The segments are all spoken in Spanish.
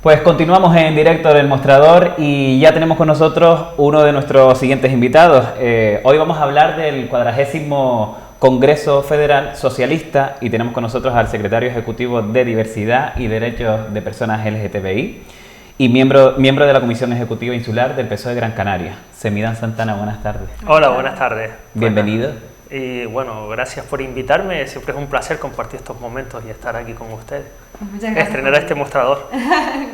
Pues continuamos en directo del mostrador y ya tenemos con nosotros uno de nuestros siguientes invitados. Hoy vamos a hablar del 40º Congreso Federal Socialista y tenemos con nosotros al secretario ejecutivo de Diversidad y Derechos de Personas LGTBI y miembro de la Comisión Ejecutiva Insular del PSOE de Gran Canaria. Semidán Santana, buenas tardes. Hola, buenas tardes. Bienvenido. Y bueno, gracias por invitarme, siempre es un placer compartir estos momentos y estar aquí con ustedes. Muchas gracias. Estrenar este mostrador.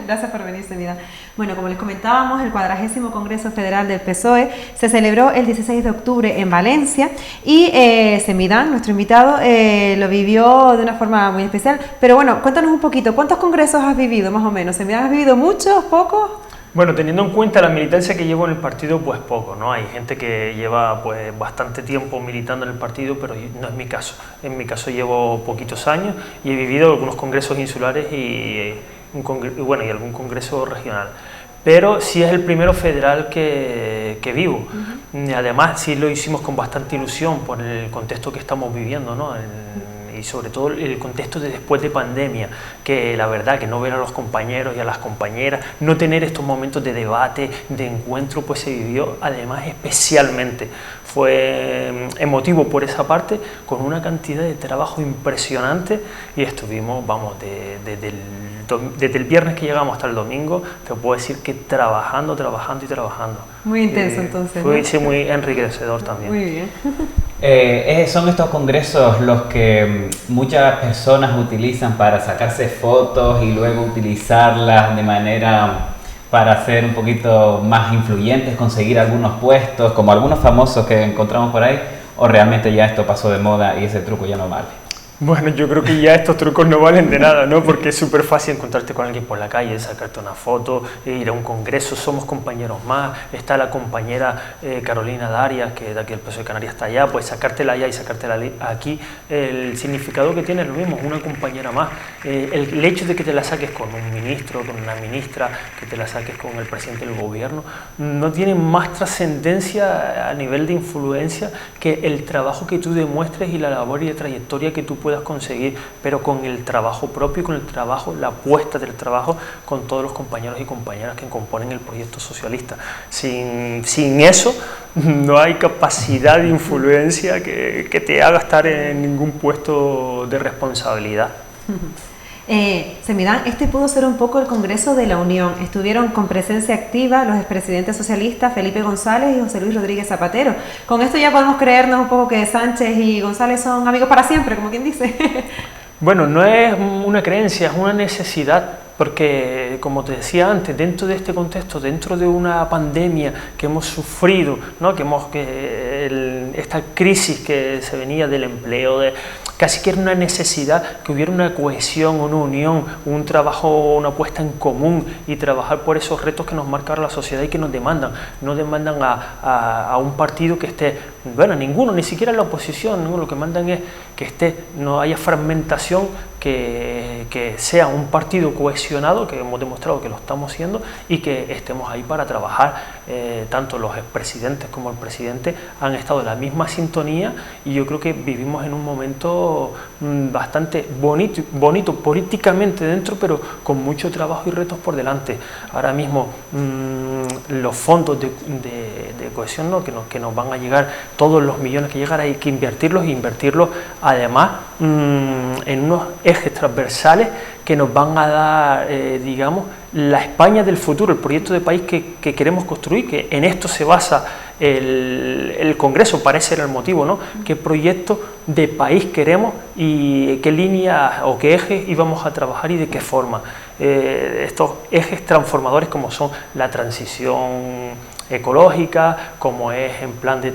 Gracias por venir, Semidán. Bueno, como les comentábamos, el 40º Congreso Federal del PSOE se celebró el 16 de octubre en Valencia y Semidán, nuestro invitado, lo vivió de una forma muy especial. Pero bueno, cuéntanos un poquito, ¿cuántos congresos has vivido más o menos? ¿Semidán, has vivido muchos, pocos? Bueno, teniendo en cuenta la militancia que llevo en el partido, pues poco, ¿no? Hay gente que lleva pues bastante tiempo militando en el partido, pero no es mi caso. En mi caso llevo poquitos años y he vivido algunos congresos insulares y algún congreso regional. Pero sí es el primero federal que vivo. Y además sí lo hicimos con bastante ilusión por el contexto que estamos viviendo, ¿no? Y sobre todo el contexto de después de pandemia, que la verdad que no ver a los compañeros y a las compañeras, no tener estos momentos de debate, de encuentro, pues se vivió además especialmente. Fue emotivo por esa parte, con una cantidad de trabajo impresionante y estuvimos, vamos, desde el viernes que llegamos hasta el domingo, te puedo decir que trabajando y trabajando. Muy intenso entonces, ¿no? Fue sí, muy enriquecedor también. Muy bien. Son estos congresos los que muchas personas utilizan para sacarse fotos y luego utilizarlas de manera para ser un poquito más influyentes, conseguir algunos puestos, como algunos famosos que encontramos por ahí, o realmente ya esto pasó de moda y ese truco ya no vale. Bueno, yo creo que ya estos trucos no valen de nada, ¿no? Porque es súper fácil encontrarte con alguien por la calle, sacarte una foto, ir a un congreso, somos compañeros más, está la compañera Carolina Darias, que de aquí del PSOE de Canarias está allá, pues sacártela allá y sacártela aquí, el significado que tiene es lo mismo, una compañera más. El hecho de que te la saques con un ministro, con una ministra, que te la saques con el presidente del gobierno, no tiene más trascendencia a nivel de influencia que el trabajo que tú demuestres y la labor y la trayectoria que tú puedas conseguir, pero con el trabajo propio, con el trabajo, la apuesta del trabajo con todos los compañeros y compañeras que componen el proyecto socialista. Sin eso no hay capacidad de influencia que te haga estar en ningún puesto de responsabilidad. Semidán, este pudo ser un poco el Congreso de la Unión. Estuvieron con presencia activa los expresidentes socialistas Felipe González y José Luis Rodríguez Zapatero. Con esto ya podemos creernos un poco que Sánchez y González son amigos para siempre, como quien dice. Bueno, no es una creencia, es una necesidad, porque como te decía antes, dentro de este contexto, dentro de una pandemia que hemos sufrido, ¿no? Esta crisis que se venía del empleo, casi que era una necesidad que hubiera una cohesión, una unión, un trabajo, una puesta en común y trabajar por esos retos que nos marca la sociedad y que nos demandan. No demandan a un partido que esté, bueno, ninguno, ni siquiera la oposición, ¿no? Lo que mandan es que no haya fragmentación, que sea un partido cohesionado, que hemos demostrado que lo estamos siendo, y que estemos ahí para trabajar. Tanto los expresidentes como el presidente han estado en la misma sintonía y yo creo que vivimos en un momento bastante bonito políticamente dentro, pero con mucho trabajo y retos por delante. Ahora mismo los fondos de cohesión, ¿no? que nos van a llegar, todos los millones que llegan, hay que invertirlos además en unos ejes transversales que nos van a dar, digamos, la España del futuro, el proyecto de país que queremos construir, que en esto se basa el Congreso, parece ser el motivo, ¿no? ¿Qué proyecto de país queremos y qué línea o qué ejes íbamos a trabajar y de qué forma? Estos ejes transformadores como son la transición ecológica, como es en plan de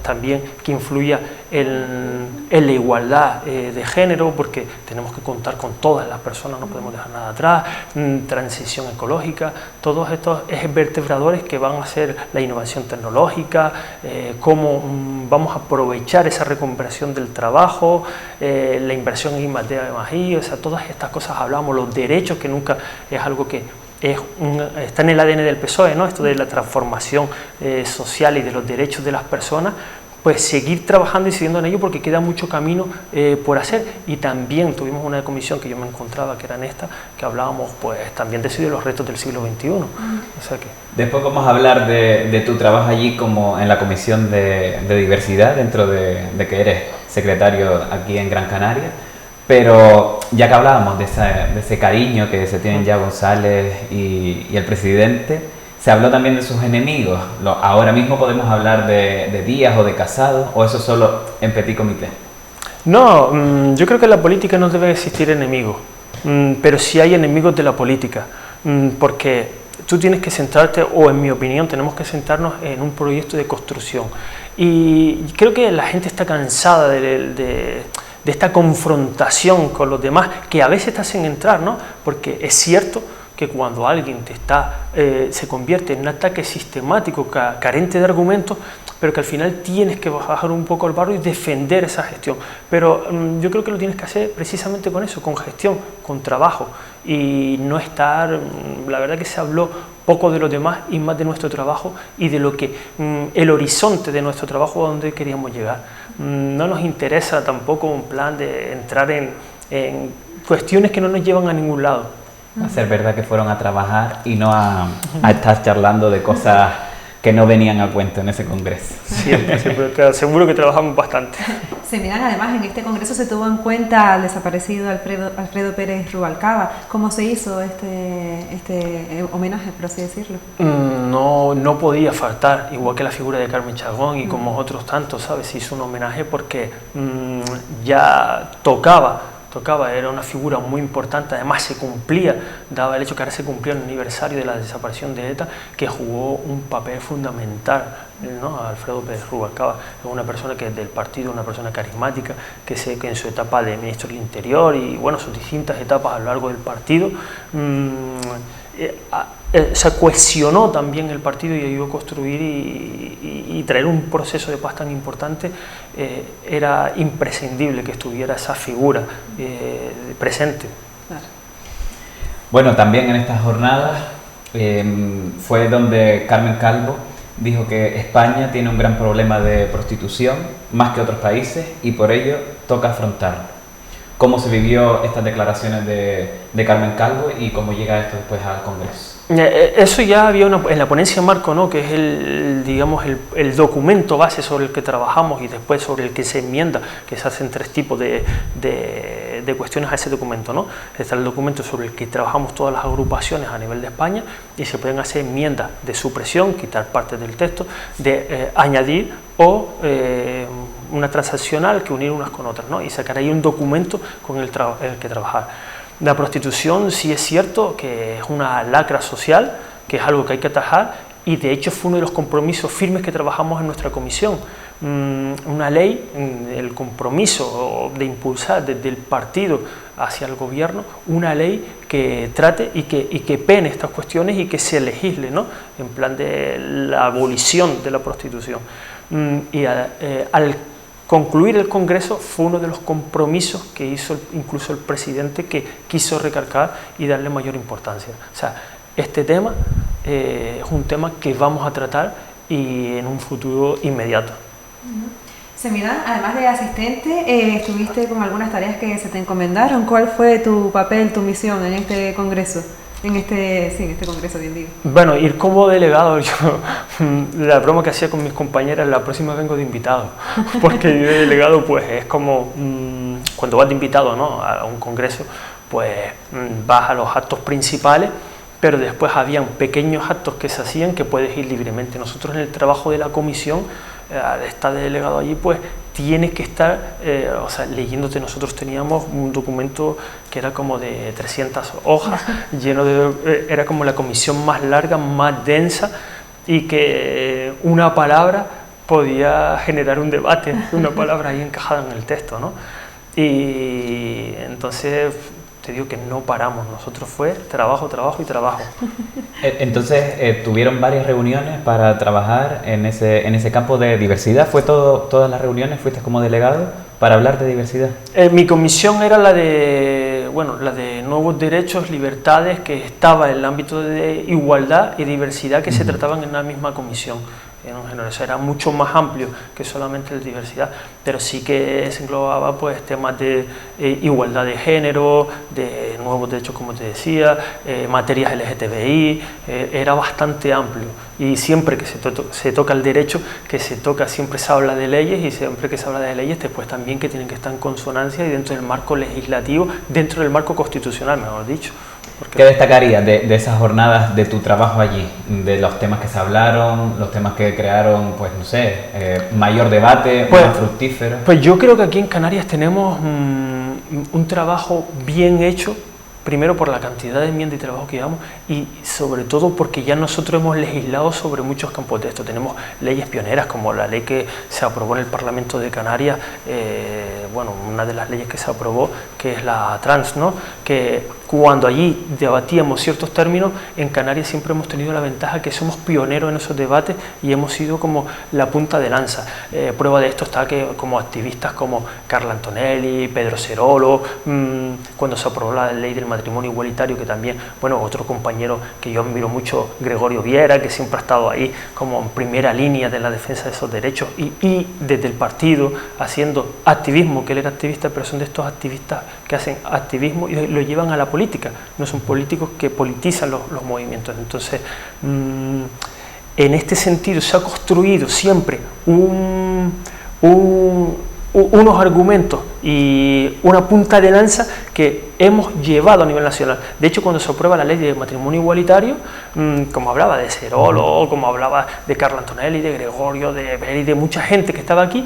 también que influya en la igualdad de género, porque tenemos que contar con todas las personas, no podemos dejar nada atrás, transición ecológica, todos estos ejes vertebradores que van a ser la innovación tecnológica, cómo vamos a aprovechar esa reconversión del trabajo, la inversión en I+D+I, o sea, todas estas cosas hablamos, los derechos, que nunca es algo que está en el ADN del PSOE, ¿no? Esto de la transformación social y de los derechos de las personas, pues seguir trabajando y siguiendo en ello porque queda mucho camino por hacer. Y también tuvimos una comisión que yo me encontraba, que era en esta, que hablábamos pues también de los retos del siglo XXI. O sea que... Después vamos a hablar de tu trabajo allí como en la Comisión de Diversidad, dentro de que eres secretario aquí en Gran Canaria. Pero ya que hablábamos de ese cariño que se tienen ya González y el presidente, se habló también de sus enemigos. Ahora mismo podemos hablar de Díaz o de Casado, o eso solo en petit comité. No, yo creo que en la política no debe existir enemigos, pero sí hay enemigos de la política, porque tú tienes que centrarte, o en mi opinión tenemos que centrarnos en un proyecto de construcción. Y creo que la gente está cansada de esta confrontación con los demás, que a veces te hacen entrar, ¿no? Porque es cierto que cuando alguien se convierte en un ataque sistemático, carente de argumentos, pero que al final tienes que bajar un poco al barro y defender esa gestión. Pero yo creo que lo tienes que hacer precisamente con eso, con gestión, con trabajo, y no estar... La verdad que se habló poco de los demás y más de nuestro trabajo y de lo que el horizonte de nuestro trabajo, a donde queríamos llegar. No nos interesa tampoco un plan de entrar en cuestiones que no nos llevan a ningún lado. A ser verdad que fueron a trabajar y no a estar charlando de cosas que no venían a cuento en ese congreso. Siempre, pero seguro que trabajamos bastante. Semidan, además, en este congreso se tuvo en cuenta al desaparecido Alfredo Pérez Rubalcaba. ¿Cómo se hizo este homenaje, por así decirlo? No podía faltar, igual que la figura de Carmen Chagón y como otros tantos, ¿sabes? Se hizo un homenaje porque ya tocaba, era una figura muy importante, además se cumplía, daba el hecho que ahora se cumplía el aniversario de la desaparición de ETA, que jugó un papel fundamental, ¿no? Alfredo Pérez Rubalcaba es una persona que es del partido, una persona carismática, que en su etapa de ministro del Interior y bueno, sus distintas etapas a lo largo del partido, se cohesionó también el partido y ayudó a construir y traer un proceso de paz tan importante. Era imprescindible que estuviera esa figura presente. Claro. Bueno, también en estas jornadas fue donde Carmen Calvo dijo que España tiene un gran problema de prostitución, más que otros países, y por ello toca afrontarlo. ¿Cómo se vivió estas declaraciones de Carmen Calvo y cómo llega esto después al Congreso? Eso ya había en la ponencia marco, ¿no? Que es el documento base sobre el que trabajamos y después sobre el que se enmienda, que se hacen tres tipos de cuestiones a ese documento, ¿no? Está el documento sobre el que trabajamos todas las agrupaciones a nivel de España y se pueden hacer enmiendas de supresión, quitar partes del texto, de añadir o una transaccional que unir unas con otras, ¿no? Y sacar ahí un documento con el que trabajar. La prostitución sí es cierto que es una lacra social, que es algo que hay que atajar y de hecho fue uno de los compromisos firmes que trabajamos en nuestra comisión. Una ley, el compromiso de impulsar desde el partido hacia el gobierno una ley que trate y que pene estas cuestiones y que se legisle, ¿no? En plan de la abolición de la prostitución. Y al concluir el Congreso fue uno de los compromisos que hizo incluso el presidente, que quiso recalcar y darle mayor importancia. O sea, este tema es un tema que vamos a tratar y en un futuro inmediato. Semidan, además de asistente, estuviste con algunas tareas que se te encomendaron. ¿Cuál fue tu papel, tu misión en este Congreso? En este congreso, bien digo. Bueno, ir como delegado, la broma que hacía con mis compañeras, la próxima vengo de invitado, porque ir de delegado pues es como, cuando vas de invitado, ¿no? A un congreso, pues vas a los actos principales, pero después habían pequeños actos que se hacían que puedes ir libremente. Nosotros en el trabajo de la comisión, al estar de delegado allí, pues tienes que estar, leyéndote. Nosotros teníamos un documento que era como de 300 hojas, era como la comisión más larga, más densa, y que una palabra podía generar un debate, una palabra ahí encajada en el texto, ¿no? Y entonces te digo que no paramos, nosotros fue trabajo, trabajo y trabajo. Entonces, ¿tuvieron varias reuniones para trabajar en ese campo de diversidad? ¿Fue todas las reuniones? ¿Fuiste como delegado para hablar de diversidad? Mi comisión era la de nuevos derechos, libertades, que estaba en el ámbito de igualdad y diversidad, que se trataban en la misma comisión. un género, eso era mucho más amplio que solamente la diversidad, pero sí que se englobaba pues temas de igualdad de género, de nuevos derechos, como te decía, materias LGTBI, era bastante amplio, y siempre que se toca el derecho, que se toca, siempre se habla de leyes, y siempre que se habla de leyes, después también que tienen que estar en consonancia y dentro del marco legislativo, dentro del marco constitucional, mejor dicho. ¿Qué destacarías de esas jornadas, de tu trabajo allí? De los temas que se hablaron, los temas que crearon, pues no sé, mayor debate, más fructífero. Pues yo creo que aquí en Canarias tenemos un trabajo bien hecho, primero por la cantidad de enmiendas y trabajo que llevamos, y sobre todo porque ya nosotros hemos legislado sobre muchos campos de esto. Tenemos leyes pioneras, como la ley que se aprobó en el Parlamento de Canarias, bueno, una de las leyes que se aprobó, que es la trans, ¿no? Que cuando allí debatíamos ciertos términos, en Canarias siempre hemos tenido la ventaja que somos pioneros en esos debates y hemos sido como la punta de lanza. Prueba de esto está que como activistas como Carla Antonelli, Pedro Cerolo, cuando se aprobó la ley del matrimonio igualitario, que también, bueno, otro compañero que yo admiro mucho, Gregorio Viera, que siempre ha estado ahí como en primera línea de la defensa de esos derechos, y desde el partido haciendo activismo, que él era activista, pero son de estos activistas que hacen activismo y lo llevan a la política, no son políticos que politizan los movimientos. Entonces, en este sentido se ha construido siempre unos argumentos y una punta de lanza que hemos llevado a nivel nacional. De hecho, cuando se aprueba la ley de matrimonio igualitario, como hablaba de Cerolo, como hablaba de Carla Antonelli, de Gregorio, de mucha gente que estaba aquí,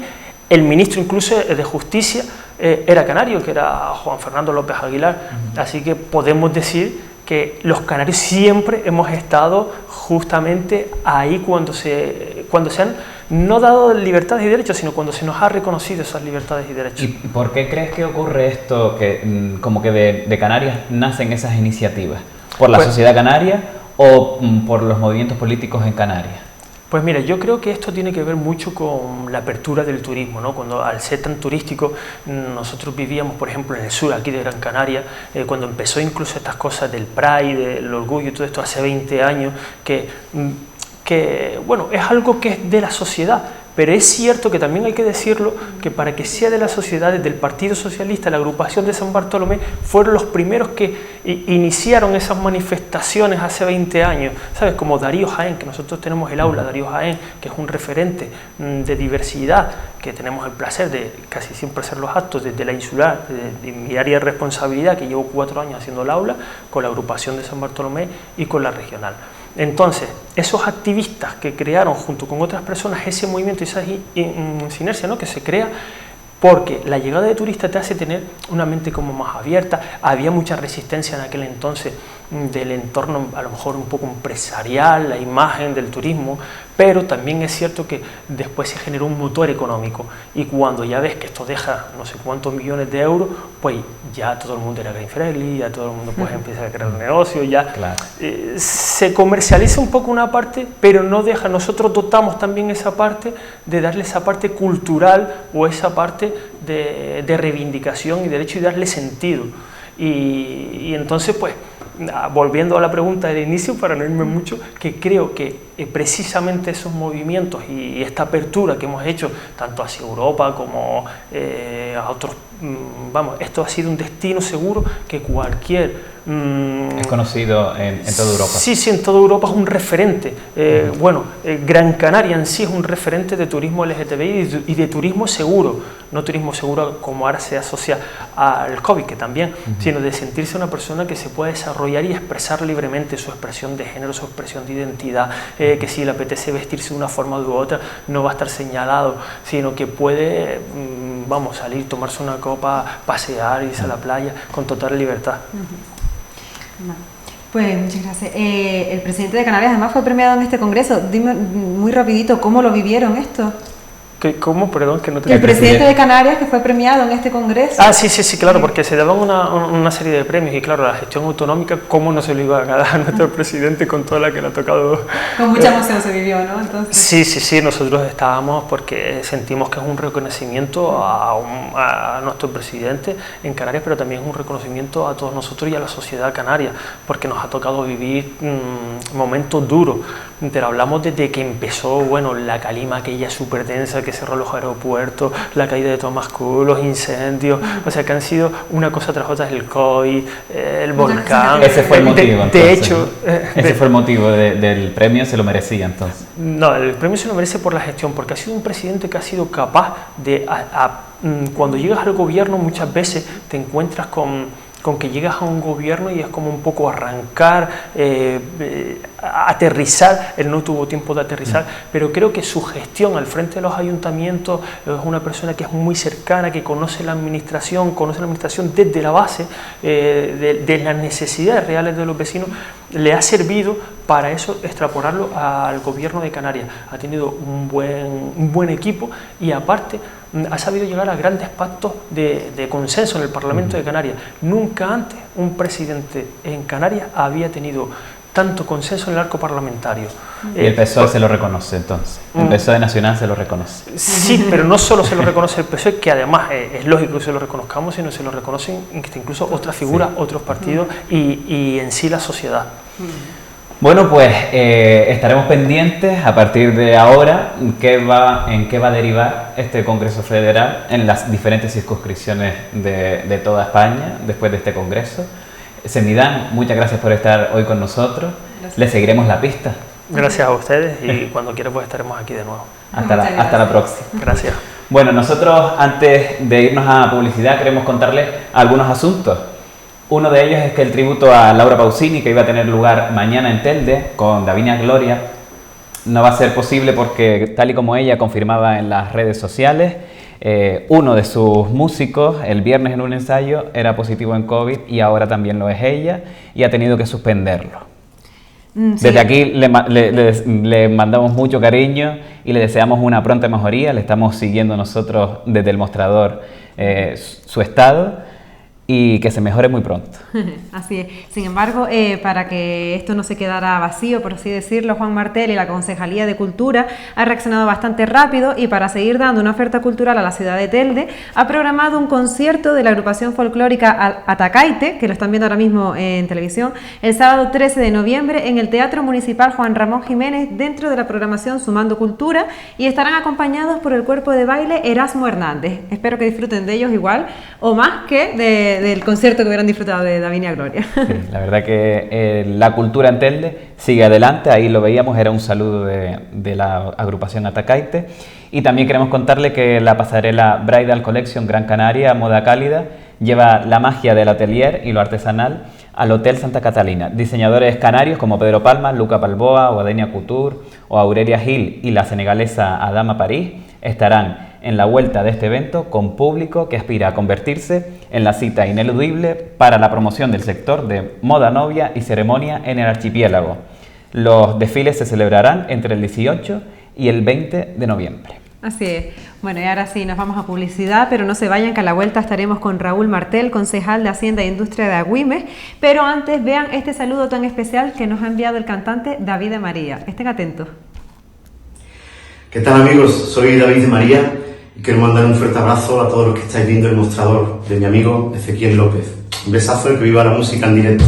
el ministro incluso de Justicia era canario, que era Juan Fernando López Aguilar. Así que podemos decir que los canarios siempre hemos estado justamente ahí cuando se han no dado libertades y derechos, sino cuando se nos ha reconocido esas libertades y derechos. ¿Y por qué crees que ocurre esto, que como que de Canarias nacen esas iniciativas? ¿Por la sociedad canaria o por los movimientos políticos en Canarias? Pues mira, yo creo que esto tiene que ver mucho con la apertura del turismo, ¿no? Cuando al ser tan turístico, nosotros vivíamos, por ejemplo, en el sur, aquí de Gran Canaria, cuando empezó incluso estas cosas del Pride, del orgullo y todo esto hace 20 años, que bueno, es algo que es de la sociedad, pero es cierto que también hay que decirlo, que para que sea de la sociedad, desde el Partido Socialista, la agrupación de San Bartolomé, fueron los primeros que iniciaron esas manifestaciones hace 20 años, ¿sabes? Como Darío Jaén, que nosotros tenemos el aula Darío Jaén, que es un referente de diversidad, que tenemos el placer de casi siempre hacer los actos desde la insular, de mi área de responsabilidad, que llevo 4 años haciendo el aula, con la agrupación de San Bartolomé y con la regional. Entonces, esos activistas que crearon junto con otras personas ese movimiento y esa sinergia, ¿no?, que se crea porque la llegada de turistas te hace tener una mente como más abierta. Había mucha resistencia en aquel entonces del entorno a lo mejor un poco empresarial, la imagen del turismo, pero también es cierto que después se generó un motor económico, y cuando ya ves que esto deja no sé cuántos millones de euros, pues ya todo el mundo era green friendly, ya todo el mundo pues empieza a crear un negocio, ya claro. Se comercializa un poco una parte, pero no deja, nosotros dotamos también esa parte de darle esa parte cultural o esa parte de reivindicación y derecho y darle sentido, y entonces pues volviendo a la pregunta del inicio, para no irme mucho, que creo que precisamente esos movimientos y esta apertura que hemos hecho tanto hacia Europa como a otros, vamos, esto ha sido un destino seguro que cualquier... es conocido en toda Europa. Sí, sí, en toda Europa es un referente. Bueno, Gran Canaria en sí es un referente de turismo LGTBI y de turismo seguro, no turismo seguro como ahora se asocia al COVID, que también, sino de sentirse una persona que se puede desarrollar y expresar libremente su expresión de género, su expresión de identidad, que si le apetece vestirse de una forma u otra no va a estar señalado, sino que puede, vamos, salir, tomarse una copa, pasear, irse a la playa con total libertad. Pues muchas gracias. El presidente de Canarias además fue premiado en este congreso. Dime muy rapidito, ¿cómo lo vivieron esto? ¿Cómo? Perdón, que no te... El presidente de Canarias que fue premiado en este congreso. Ah, sí, claro, porque se daban una serie de premios y claro, la gestión autonómica, ¿cómo no se lo iba a ganar a nuestro presidente con toda la que le ha tocado? Con mucha emoción se vivió, ¿no? Entonces... Sí, nosotros estábamos porque sentimos que es un reconocimiento a nuestro presidente en Canarias, pero también es un reconocimiento a todos nosotros y a la sociedad canaria, porque nos ha tocado vivir momentos duros, pero hablamos desde que empezó, bueno, la calima aquella súper densa que cerró los aeropuertos, la caída de Thomas Cook, los incendios, o sea que han sido una cosa tras otra, el COVID, el volcán. Ese fue el motivo. De hecho, ese fue el motivo del premio, se lo merecía entonces. No, el premio se lo merece por la gestión, porque ha sido un presidente que ha sido capaz de, cuando llegas al gobierno muchas veces te encuentras con que llegas a un gobierno y es como un poco arrancar, aterrizar. Él no tuvo tiempo de aterrizar, pero creo que su gestión al frente de los ayuntamientos es una persona que es muy cercana, que conoce la administración desde la base, de las necesidades reales de los vecinos. Le ha servido para eso extrapolarlo al gobierno de Canarias. Ha tenido un buen equipo y aparte ha sabido llegar a grandes pactos de consenso en el Parlamento de Canarias. Nunca antes un presidente en Canarias había tenido tanto consenso en el arco parlamentario. Y el PSOE se lo reconoce entonces, el PSOE nacional se lo reconoce. Sí, pero no solo se lo reconoce el PSOE, que además es lógico que se lo reconozcamos, sino se lo reconocen incluso otras figuras, otros partidos y en sí la sociedad. Bueno, pues estaremos pendientes a partir de ahora en qué va a derivar este Congreso Federal en las diferentes circunscripciones de toda España después de este Congreso. Semidán, muchas gracias por estar hoy con nosotros. Gracias. Le seguiremos la pista. Gracias a ustedes y cuando quieran pues estaremos aquí de nuevo. Hasta la próxima. Gracias. Bueno, nosotros antes de irnos a publicidad queremos contarles algunos asuntos. Uno de ellos es que el tributo a Laura Pausini, que iba a tener lugar mañana en Telde con Davinia Gloria, no va a ser posible porque, tal y como ella confirmaba en las redes sociales, uno de sus músicos el viernes en un ensayo era positivo en COVID y ahora también lo es ella y ha tenido que suspenderlo. Sí. Desde aquí le mandamos mucho cariño y le deseamos una pronta mejoría. Le estamos siguiendo nosotros desde el mostrador su estado y que se mejore muy pronto. Así es. Sin embargo, para que esto no se quedara vacío, por así decirlo, Juan Martel y la Concejalía de Cultura ha reaccionado bastante rápido y para seguir dando una oferta cultural a la ciudad de Telde, ha programado un concierto de la agrupación folclórica Atacaite, que lo están viendo ahora mismo en televisión, el sábado 13 de noviembre en el Teatro Municipal Juan Ramón Jiménez, dentro de la programación Sumando Cultura, y estarán acompañados por el cuerpo de baile Erasmo Hernández. Espero que disfruten de ellos igual o más que del concierto que hubieran disfrutado de Davinia Gloria. Sí, la verdad que la cultura en Telde sigue adelante, ahí lo veíamos, era un saludo de la agrupación Atacaite. Y también queremos contarle que la pasarela Bridal Collection Gran Canaria, moda cálida, lleva la magia del atelier y lo artesanal al Hotel Santa Catalina. Diseñadores canarios como Pedro Palma, Luca Balboa o Adenia Couture o Aurelia Gil y la senegalesa Adama París estarán en la vuelta de este evento con público que aspira a convertirse en la cita ineludible para la promoción del sector de moda novia y ceremonia en el archipiélago. Los desfiles se celebrarán entre el 18 y el 20 de noviembre. Así es. Bueno, y ahora sí, nos vamos a publicidad, pero no se vayan, que a la vuelta estaremos con Raúl Martel, concejal de Hacienda e Industria de Agüimes. Pero antes, vean este saludo tan especial que nos ha enviado el cantante David de María. Estén atentos. ¿Qué tal, amigos? Soy David de María y quiero mandar un fuerte abrazo a todos los que estáis viendo el mostrador de mi amigo Ezequiel López. Un besazo y que viva la música en directo.